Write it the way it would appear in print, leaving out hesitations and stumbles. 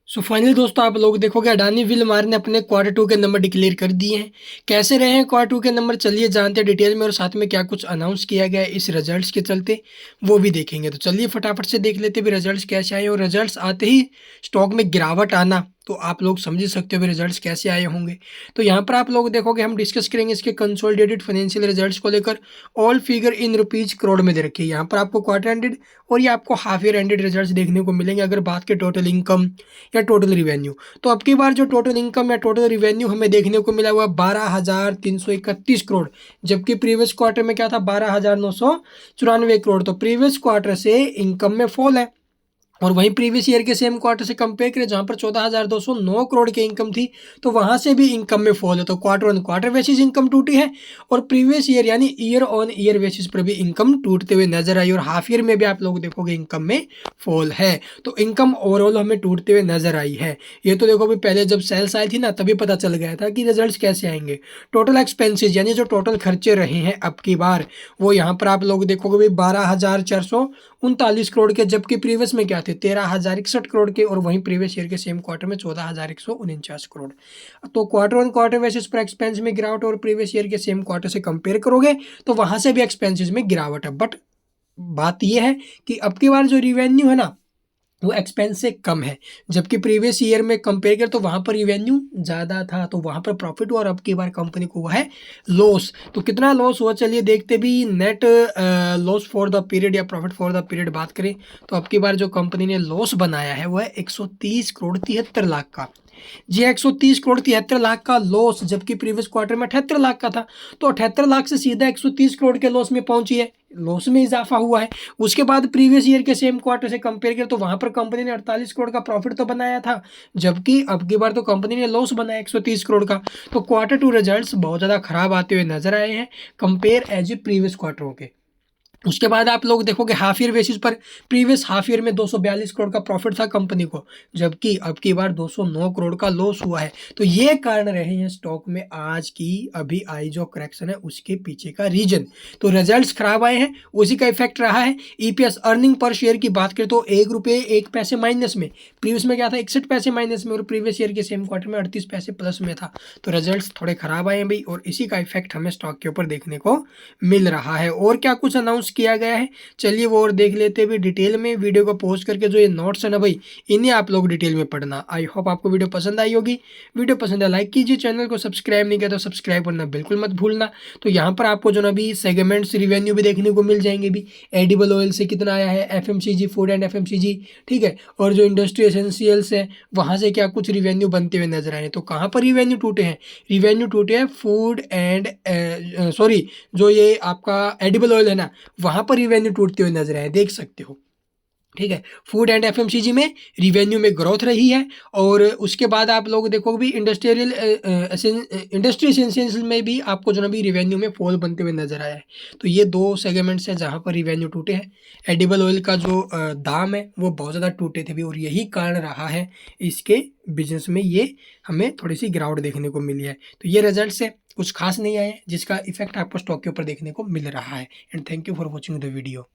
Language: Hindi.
फाइनली दोस्तों आप लोग देखोगे अडानी विलमार ने अपने क्वार्टर टू के नंबर डिक्लेयर कर दिए हैं। कैसे रहे हैं क्वार्टर टू के नंबर, चलिए जानते हैं डिटेल में, और साथ में क्या कुछ अनाउंस किया गया है इस रिजल्ट्स के चलते वो भी देखेंगे। तो चलिए फटाफट से देख लेते हैं भी रिजल्ट्स कैसे आए, और रिजल्ट्स आते ही स्टॉक में गिरावट आना तो आप लोग समझ ही सकते हो भी रिजल्ट्स कैसे आए होंगे। तो यहाँ पर आप लोग देखोगे हम डिस्कस करेंगे इसके कंसोलिडेटेड फाइनेंशियल रिजल्ट्स को लेकर। All figure in rupees crore में दे रखी है यहाँ पर आपको क्वार्टर एंडेड और ये आपको हाफ ईयर एंडेड रिजल्ट्स देखने को मिलेंगे। अगर बात के टोटल इनकम या टोटल रिवेन्यू, तो अब की बार जो टोटल इनकम या टोटल रिवेन्यू हमें देखने को मिला हुआ 12,331 करोड़, जबकि प्रीवियस क्वार्टर में क्या था 12,994 करोड़। तो प्रीवियस क्वार्टर से इनकम में फॉल है। और वहीं प्रीवियस ईयर के सेम क्वार्टर से कंपेयर करें जहां पर 14,209 करोड़ की इनकम थी, तो वहां से भी इनकम में फॉल है। तो quarter on quarter basis income टूटी है, और प्रीवियस ईयर यानी ईयर ऑन ईयर बेसिस पर भी इनकम टूटते हुए नजर आई, और हाफ ईयर में भी आप लोग देखोगे इनकम में फॉल है। तो इनकम ओवरऑल हमें टूटते हुए नजर आई है। ये तो देखो भी पहले जब सेल्स आई थी ना तभी पता चल गया था कि रिजल्ट कैसे आएंगे। टोटल एक्सपेंसेस यानी जो टोटल खर्चे रहे हैं अब की बार, वो यहाँ पर आप लोग देखोगे भी 12,439 करोड़ के, जबकि प्रीवियस में क्या थे 13,061 करोड़ के, और वहीं प्रीवियस ईयर के सेम क्वार्टर में 14,149 करोड़। तो क्वार्टर ऑन क्वार्टर बेसिस पर एक्सपेंस में गिरावट, और प्रीवियस ईयर के सेम क्वार्टर से कंपेयर करोगे तो वहां से भी एक्सपेंसेस में गिरावट है। बट बात यह है कि अब की बार जो रिवेन्यू है ना वो एक्सपेंस से कम है, जबकि प्रीवियस ईयर में कंपेयर करें तो वहां पर रिवेन्यू ज़्यादा था, तो वहां पर प्रॉफिट हुआ, और अब की बार कंपनी को हुआ है लॉस। तो कितना लॉस हुआ चलिए देखते भी। Net loss for the period या प्रॉफिट फॉर द पीरियड बात करें तो अब की बार जो कंपनी ने लॉस बनाया है वो है 130 करोड़ 73 लाख का। जी 130 करोड़ 73 लाख का लॉस, जबकि प्रीवियस क्वार्टर में 78 लाख का था। तो 78 लाख से सीधा 130 करोड़ के लॉस में पहुंची है, लॉस में इजाफा हुआ है। उसके बाद प्रीवियस ईयर के सेम क्वार्टर से कंपेयर करें तो वहां पर कंपनी ने 48 करोड़ का प्रॉफिट तो बनाया था, जबकि अब की बार तो कंपनी ने लॉस बनाया 130 करोड़ का। तो क्वार्टर टू रिजल्ट्स बहुत ज़्यादा खराब आते हुए नजर आए हैं कंपेयर एज ए प्रीवियस क्वार्टरों के। उसके बाद आप लोग देखोगे हाफ ईयर बेसिस पर, प्रीवियस हाफ ईयर में 242 करोड़ का प्रॉफिट था कंपनी को, जबकि अब की बार 209 करोड़ का लॉस हुआ है। तो ये कारण रहे हैं स्टॉक में आज की अभी आई जो करेक्शन है उसके पीछे का रीजन। तो रिजल्ट्स खराब आए हैं, उसी का इफेक्ट रहा है। ईपीएस अर्निंग पर शेयर की बात करें तो 1 रुपये 1 पैसे माइनस में, प्रीवियस में क्या था 61 पैसे माइनस में, और प्रीवियस ईयर के सेम क्वार्टर में 38 पैसे प्लस में था। तो रिजल्ट्स थोड़े खराब आए हैं भाई, और इसी का इफेक्ट हमें स्टॉक के ऊपर देखने को मिल रहा है। और क्या कुछ अनाउंस किया गया है चलिए वो और देख लेते हैं भी डिटेल में। वीडियो को पॉज करके जो ये नोट्स है ना भाई, इन्हें आप लोग डिटेल में पढ़ना। आई होप आपको वीडियो पसंद आई होगी। वीडियो पसंद है लाइक कीजिए, चैनल को सब्सक्राइब नहीं किया तो सब्सक्राइब करना बिल्कुल मत भूलना। तो यहाँ पर आपको जो ना भी सेगमेंट्स रिवेन्यू भी देखने को मिल जाएंगे भी। एडिबल ऑयल से कितना आया है, एफएमसीजी फूड एंड एफएमसीजी, ठीक है, और जो इंडस्ट्री एसेंशियल्स है वहाँ से क्या कुछ रिवेन्यू बनते हुए नजर आए। तो कहाँ पर रिवेन्यू टूटे हैं, रिवेन्यू टूटे हैं फूड एंड सॉरी जो ये आपका एडिबल ऑयल है ना वहां पर रिवेन्यू टूटते हुए नजर आए, देख सकते हो, ठीक है। फूड एंड एफएमसीजी में रिवेन्यू में ग्रोथ रही है, और उसके बाद आप लोग देखोगे भी इंडस्ट्री एसेंशियल्स में भी आपको जो ना भी रिवेन्यू में फॉल बनते हुए नजर आया है। तो ये दो सेगमेंट्स हैं जहां पर रिवेन्यू टूटे हैं। एडिबल ऑयल का जो दाम है वो बहुत ज़्यादा टूटे थे भी, और यही कारण रहा है इसके बिजनेस में ये हमें थोड़ी सी गिरावट देखने को मिली है। तो ये रिजल्ट से कुछ खास नहीं आए जिसका इफेक्ट आपको स्टॉक के ऊपर देखने को मिल रहा है। And thank you for watching the video.